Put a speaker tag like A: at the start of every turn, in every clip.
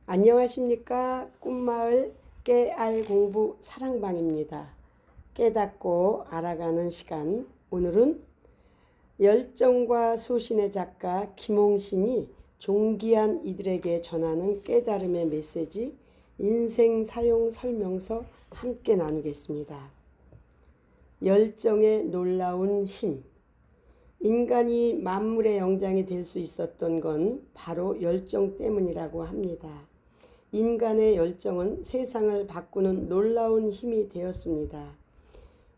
A: 안녕하십니까. 꿈마을 깨알공부 사랑방입니다. 깨닫고 알아가는 시간. 오늘은 열정과 소신의 작가 김홍신이 존귀한 이들에게 전하는 깨달음의 메시지 인생 사용 설명서 함께 나누겠습니다. 열정의 놀라운 힘. 인간이 만물의 영장이 될 수 있었던 건 바로 열정 때문이라고 합니다. 인간의 열정은 세상을 바꾸는 놀라운 힘이 되었습니다.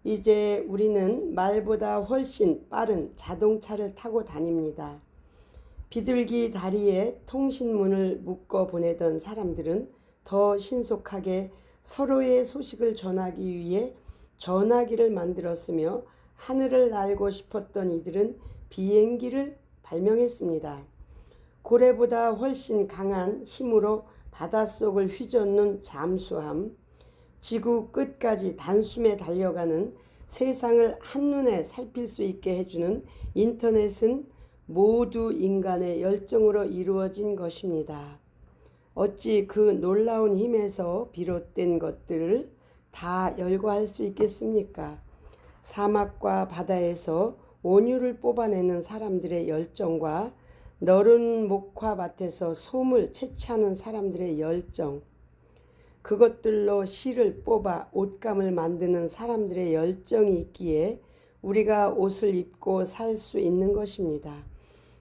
A: 이제 우리는 말보다 훨씬 빠른 자동차를 타고 다닙니다. 비둘기 다리에 통신문을 묶어 보내던 사람들은 더 신속하게 서로의 소식을 전하기 위해 전화기를 만들었으며, 하늘을 날고 싶었던 이들은 비행기를 발명했습니다. 고래보다 훨씬 강한 힘으로 바닷속을 휘젓는 잠수함, 지구 끝까지 단숨에 달려가는 세상을 한눈에 살필 수 있게 해주는 인터넷은 모두 인간의 열정으로 이루어진 것입니다. 어찌 그 놀라운 힘에서 비롯된 것들을 다 열거할 수 있겠습니까? 사막과 바다에서 온유를 뽑아내는 사람들의 열정과 너른 목화밭에서 솜을 채취하는 사람들의 열정, 그것들로 실을 뽑아 옷감을 만드는 사람들의 열정이 있기에 우리가 옷을 입고 살 수 있는 것입니다.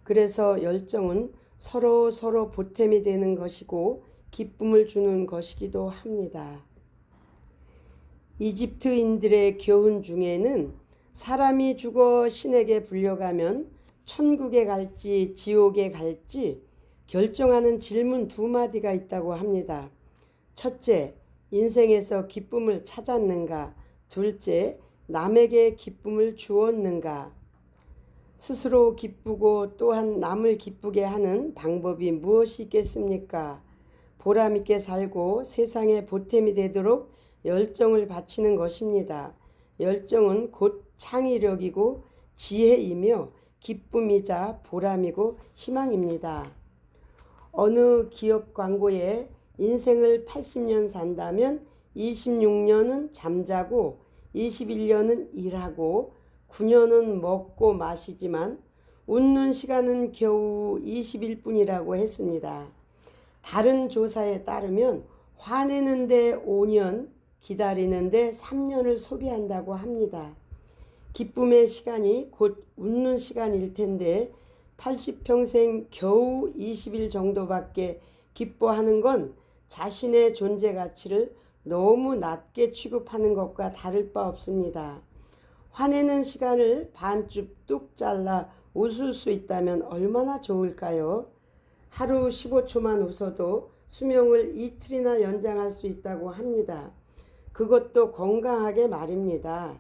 A: 그래서 열정은 서로 보탬이 되는 것이고 기쁨을 주는 것이기도 합니다. 이집트인들의 교훈 중에는 사람이 죽어 신에게 불려가면 천국에 갈지 지옥에 갈지 결정하는 질문 두 마디가 있다고 합니다. 첫째, 인생에서 기쁨을 찾았는가? 둘째, 남에게 기쁨을 주었는가? 스스로 기쁘고 또한 남을 기쁘게 하는 방법이 무엇이 있겠습니까? 보람있게 살고 세상에 보탬이 되도록 열정을 바치는 것입니다. 열정은 곧 창의력이고 지혜이며 기쁨이자 보람이고 희망입니다. 어느 기업 광고에 인생을 80년 산다면 26년은 잠자고 21년은 일하고 9년은 먹고 마시지만 웃는 시간은 겨우 20일뿐이라고 했습니다. 다른 조사에 따르면 화내는데 5년, 기다리는데 3년을 소비한다고 합니다. 기쁨의 시간이 곧 웃는 시간일 텐데 80평생 겨우 20일 정도밖에 기뻐하는 건 자신의 존재 가치를 너무 낮게 취급하는 것과 다를 바 없습니다. 화내는 시간을 반쯤 뚝 잘라 웃을 수 있다면 얼마나 좋을까요? 하루 15초만 웃어도 수명을 이틀이나 연장할 수 있다고 합니다. 그것도 건강하게 말입니다.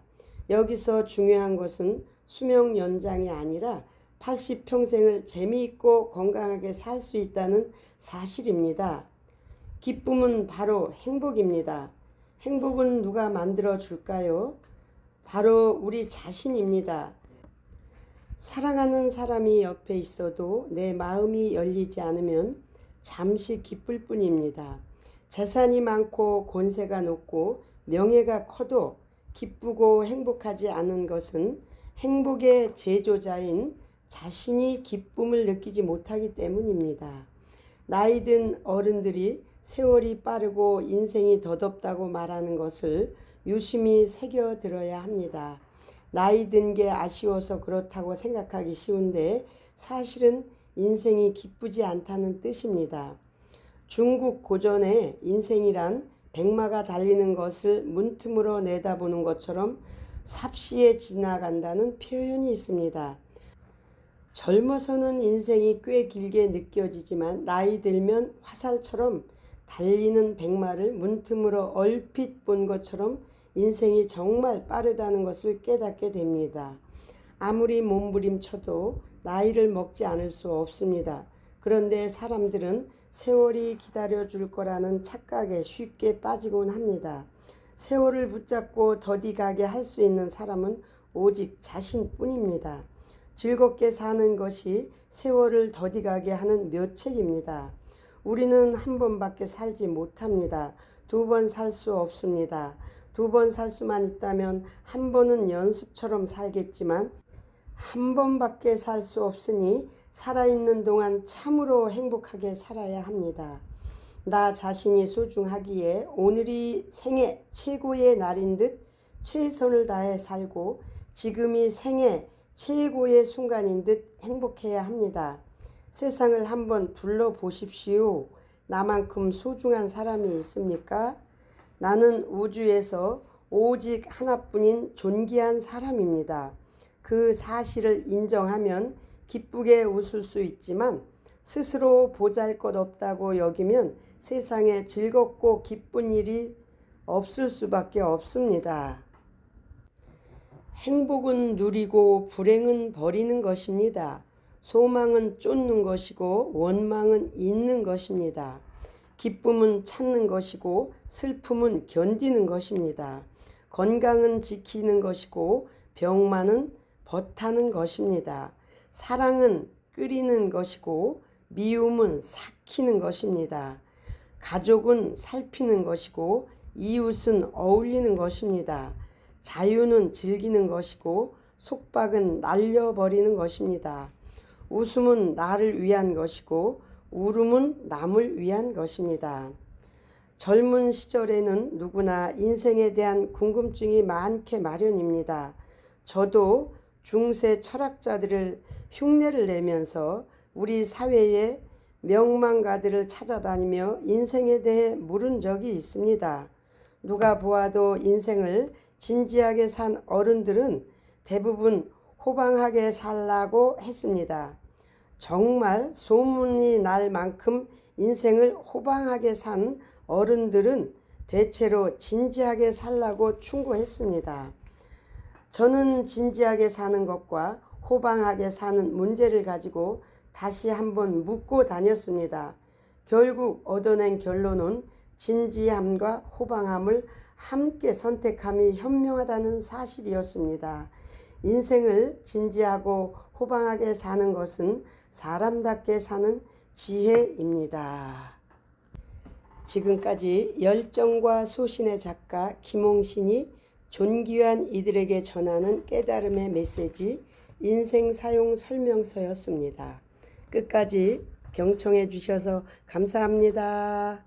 A: 여기서 중요한 것은 수명 연장이 아니라 80평생을 재미있고 건강하게 살 수 있다는 사실입니다. 기쁨은 바로 행복입니다. 행복은 누가 만들어 줄까요? 바로 우리 자신입니다. 사랑하는 사람이 옆에 있어도 내 마음이 열리지 않으면 잠시 기쁠 뿐입니다. 재산이 많고 권세가 높고 명예가 커도 기쁘고 행복하지 않은 것은 행복의 제조자인 자신이 기쁨을 느끼지 못하기 때문입니다. 나이든 어른들이 세월이 빠르고 인생이 더덥다고 말하는 것을 유심히 새겨들어야 합니다. 나이 든 게 아쉬워서 그렇다고 생각하기 쉬운데 사실은 인생이 기쁘지 않다는 뜻입니다. 중국 고전에 인생이란 백마가 달리는 것을 문틈으로 내다보는 것처럼 삽시에 지나간다는 표현이 있습니다. 젊어서는 인생이 꽤 길게 느껴지지만 나이 들면 화살처럼 달리는 백마를 문틈으로 얼핏 본 것처럼 인생이 정말 빠르다는 것을 깨닫게 됩니다. 아무리 몸부림쳐도 나이를 먹지 않을 수 없습니다. 그런데 사람들은 세월이 기다려줄 거라는 착각에 쉽게 빠지곤 합니다. 세월을 붙잡고 더디가게 할 수 있는 사람은 오직 자신뿐입니다. 즐겁게 사는 것이 세월을 더디가게 하는 묘책입니다. 우리는 한 번밖에 살지 못합니다. 두 번 살 수 없습니다. 두 번 살 수만 있다면 한 번은 연습처럼 살겠지만 한 번밖에 살 수 없으니 살아있는 동안 참으로 행복하게 살아야 합니다. 나 자신이 소중하기에 오늘이 생애 최고의 날인 듯 최선을 다해 살고 지금이 생애 최고의 순간인 듯 행복해야 합니다. 세상을 한번 둘러보십시오. 나만큼 소중한 사람이 있습니까? 나는 우주에서 오직 하나뿐인 존귀한 사람입니다. 그 사실을 인정하면 기쁘게 웃을 수 있지만 스스로 보잘것없다고 여기면 세상에 즐겁고 기쁜 일이 없을 수밖에 없습니다. 행복은 누리고 불행은 버리는 것입니다. 소망은 쫓는 것이고 원망은 잊는 것입니다. 기쁨은 찾는 것이고 슬픔은 견디는 것입니다. 건강은 지키는 것이고 병만은 버타는 것입니다. 사랑은 끓이는 것이고 미움은 삭히는 것입니다. 가족은 살피는 것이고 이웃은 어울리는 것입니다. 자유는 즐기는 것이고 속박은 날려버리는 것입니다. 웃음은 나를 위한 것이고 울음은 남을 위한 것입니다. 젊은 시절에는 누구나 인생에 대한 궁금증이 많게 마련입니다. 저도 중세 철학자들을 흉내를 내면서 우리 사회의 명망가들을 찾아다니며 인생에 대해 물은 적이 있습니다. 누가 보아도 인생을 진지하게 산 어른들은 대부분 호방하게 살라고 했습니다. 정말 소문이 날 만큼 인생을 호방하게 산 어른들은 대체로 진지하게 살라고 충고했습니다. 저는 진지하게 사는 것과 호방하게 사는 문제를 가지고 다시 한번 묻고 다녔습니다. 결국 얻어낸 결론은 진지함과 호방함을 함께 선택함이 현명하다는 사실이었습니다. 인생을 진지하고 호방하게 사는 것은 사람답게 사는 지혜입니다. 지금까지 열정과 소신의 작가 김홍신이 존귀한 이들에게 전하는 깨달음의 메시지 인생 사용 설명서였습니다. 끝까지 경청해 주셔서 감사합니다.